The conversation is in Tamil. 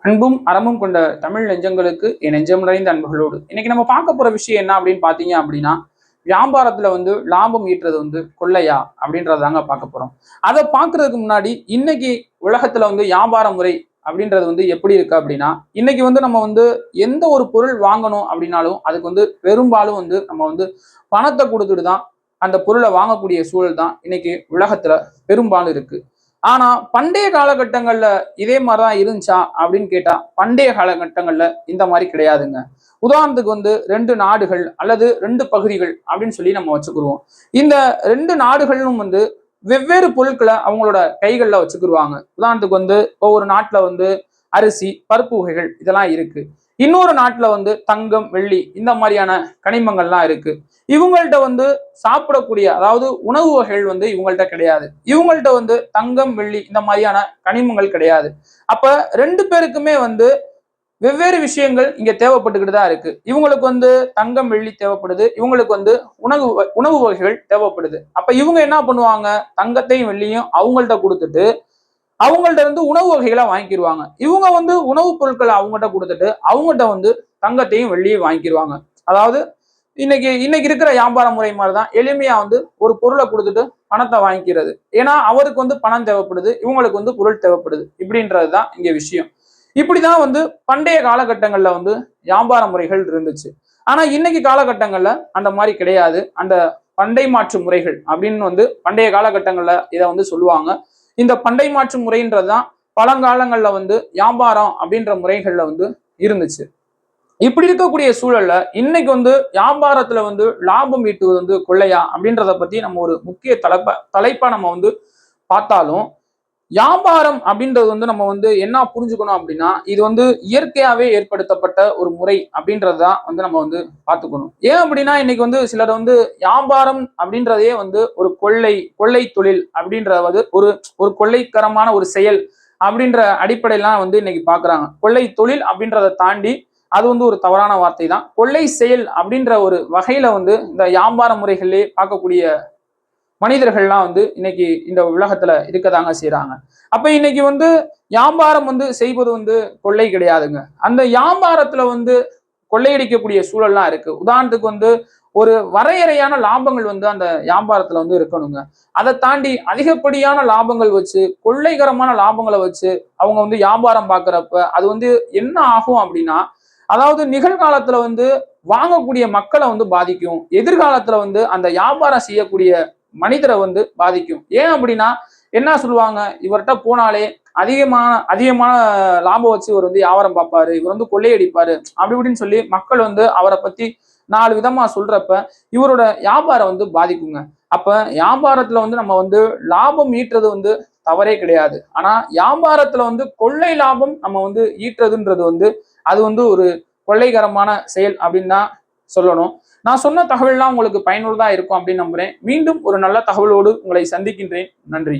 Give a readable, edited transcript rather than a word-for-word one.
அன்பும் அறமும் கொண்ட தமிழ் நெஞ்சங்களுக்கு என் நெஞ்சம் நிறைந்த அன்புகளோடு இன்னைக்கு நம்ம பார்க்க போற விஷயம் என்ன அப்படின்னு பாத்தீங்க அப்படின்னா, வியாபாரத்துல லாபம் ஈட்டுறது கொள்ளையா அப்படின்றதாங்க பார்க்க போறோம். அதை பார்க்கறதுக்கு முன்னாடி இன்னைக்கு உலகத்துல வியாபார முறை அப்படின்றது எப்படி இருக்கு அப்படின்னா, இன்னைக்கு நம்ம எந்த ஒரு பொருள் வாங்கணும் அப்படின்னாலும் அதுக்கு பெரும்பாலும் நம்ம பணத்தை கொடுத்துட்டு தான் அந்த பொருளை வாங்கக்கூடிய சூழல் தான் இன்னைக்கு உலகத்துல பெரும்பாலும் இருக்கு. ஆனா பண்டைய காலகட்டங்கள்ல இதே மாதிரிதான் இருந்துச்சா அப்படின்னு கேட்டா, பண்டைய காலகட்டங்கள்ல இந்த மாதிரி கிடையாதுங்க. உதாரணத்துக்கு ரெண்டு நாடுகள் அல்லது ரெண்டு பகுதிகள் அப்படின்னு சொல்லி நம்ம வச்சுக்கிருவோம். இந்த ரெண்டு நாடுகளும் வெவ்வேறு பொருட்களை அவங்களோட கைகள்ல வச்சுக்கிருவாங்க. உதாரணத்துக்கு இப்போ ஒரு நாட்டுல அரிசி பருப்பு வகைகள் இதெல்லாம் இருக்கு. இன்னொரு நாட்டுல தங்கம் வெள்ளி இந்த மாதிரியான கனிமங்கள்லாம் இருக்கு. இவங்கள்ட்ட சாப்பிடக்கூடிய அதாவது உணவு வகைகள் இவங்கள்ட்ட கிடையாது. இவங்கள்ட்ட தங்கம் வெள்ளி இந்த மாதிரியான கனிமங்கள் கிடையாது. அப்ப ரெண்டு பேருக்குமே வெவ்வேறு விஷயங்கள் இங்க தேவைப்பட்டுக்கிட்டு தான் இருக்கு. இவங்களுக்கு தங்கம் வெள்ளி தேவைப்படுது, இவங்களுக்கு உணவு உணவு வகைகள் தேவைப்படுது. அப்ப இவங்க என்ன பண்ணுவாங்க, தங்கத்தையும் வெள்ளியும் அவங்கள்ட்ட கொடுத்துட்டு அவங்கள்ட்ட உணவு வகைகளை வாங்கிக்கிடுவாங்க. இவங்க உணவுப் பொருட்களை அவங்ககிட்ட கொடுத்துட்டு அவங்ககிட்ட தங்கத்தையும் வெள்ளியும் வாங்கிக்கிடுவாங்க. அதாவது இன்னைக்கு இன்னைக்கு இருக்கிற வியாபார முறை மாதிரிதான் எளிமையா ஒரு பொருளை கொடுத்துட்டு பணத்தை வாங்கிக்கிறது. ஏன்னா அவருக்கு பணம் தேவைப்படுது, இவங்களுக்கு பொருள் தேவைப்படுது. இப்படின்றதுதான் இங்க விஷயம். இப்படிதான் பண்டைய காலகட்டங்கள்ல வியாபார முறைகள் இருந்துச்சு. ஆனா இன்னைக்கு காலகட்டங்கள்ல அந்த மாதிரி கிடையாது. அந்த பண்டை மாற்று முறைகள் அப்படின்னு பண்டைய காலகட்டங்கள்ல இதை சொல்லுவாங்க. இந்த பண்டை மாற்று முறைன்றதுதான் பழங்காலங்கள்ல வியாபாரம் அப்படின்ற முறைகள்ல இருந்துச்சு. இப்படி இருக்கக்கூடிய சூழல்ல இன்னைக்கு வியாபாரத்துல லாபம் ஈட்டுவது கொள்ளையா அப்படின்றத பத்தி நம்ம ஒரு முக்கிய தலைப்பா நம்ம பார்த்தாலும், வியாபாரம் அப்படின்றது நம்ம என்ன புரிஞ்சுக்கணும் அப்படின்னா, இது இயற்கையாவே ஏற்படுத்தப்பட்ட ஒரு முறை அப்படின்றதுதான் நம்ம பார்த்துக்கணும். ஏன் அப்படின்னா இன்னைக்கு சிலர் வியாபாரம் அப்படின்றதே ஒரு கொள்ளை தொழில் அப்படின்றது ஒரு ஒரு கொள்ளைக்கரமான ஒரு செயல் அப்படின்ற அடிப்படையெல்லாம் இன்னைக்கு பாக்குறாங்க. கொள்ளை தொழில் அப்படின்றத தாண்டி அது ஒரு தவறான வார்த்தை தான். கொள்ளை செயல் அப்படின்ற ஒரு வகையில இந்த வியாபார முறைகளிலே பார்க்கக்கூடிய மனிதர்கள்லாம் இன்னைக்கு இந்த உலகத்துல இருக்கதாங்க செய்யறாங்க. அப்ப இன்னைக்கு வியாபாரம் செய்வது கொள்ளை கிடையாதுங்க. அந்த வியாபாரத்துல கொள்ளையடிக்கக்கூடிய சூழல்லாம் இருக்கு. உதாரணத்துக்கு ஒரு வரையறையான லாபங்கள் அந்த வியாபாரத்துல இருக்கணுங்க. அதை தாண்டி அதிகப்படியான லாபங்கள் வச்சு கொள்ளைகரமான லாபங்களை வச்சு அவங்க வியாபாரம் பார்க்கறப்ப அது என்ன ஆகும் அப்படின்னா, அதாவது நிகழ்காலத்துல வாங்கக்கூடிய மக்களை பாதிக்கும். எதிர்காலத்துல அந்த வியாபாரம் செய்யக்கூடிய மனிதரை பாதிக்கும். ஏன் அப்படின்னா என்ன சொல்லுவாங்க, இவர்கிட்ட போனாலே அதிகமான லாபம் வச்சு இவர் வியாபாரம் பார்ப்பாரு, இவர் கொள்ளையடிப்பாரு அப்படி இப்படின்னு சொல்லி மக்கள் அவரை பத்தி 4 விதமா சொல்றப்ப இவரோட வியாபாரம் பாதிக்குங்க. அப்ப வியாபாரத்துல நம்ம லாபம் ஈட்டுறது தவறே கிடையாது. ஆனா வியாபாரத்துல கொள்ளை லாபம் நம்ம ஈட்டுறதுன்றது அது ஒரு கொள்ளைகரமான செயல் அப்படின்னு தான் சொல்லணும். நான் சொன்ன தகவல்லாம் உங்களுக்கு பயனுள்ளதா இருக்கும் அப்படின்னு நம்புறேன். மீண்டும் ஒரு நல்ல தகவலோடு உங்களை சந்திக்கின்றேன். நன்றி.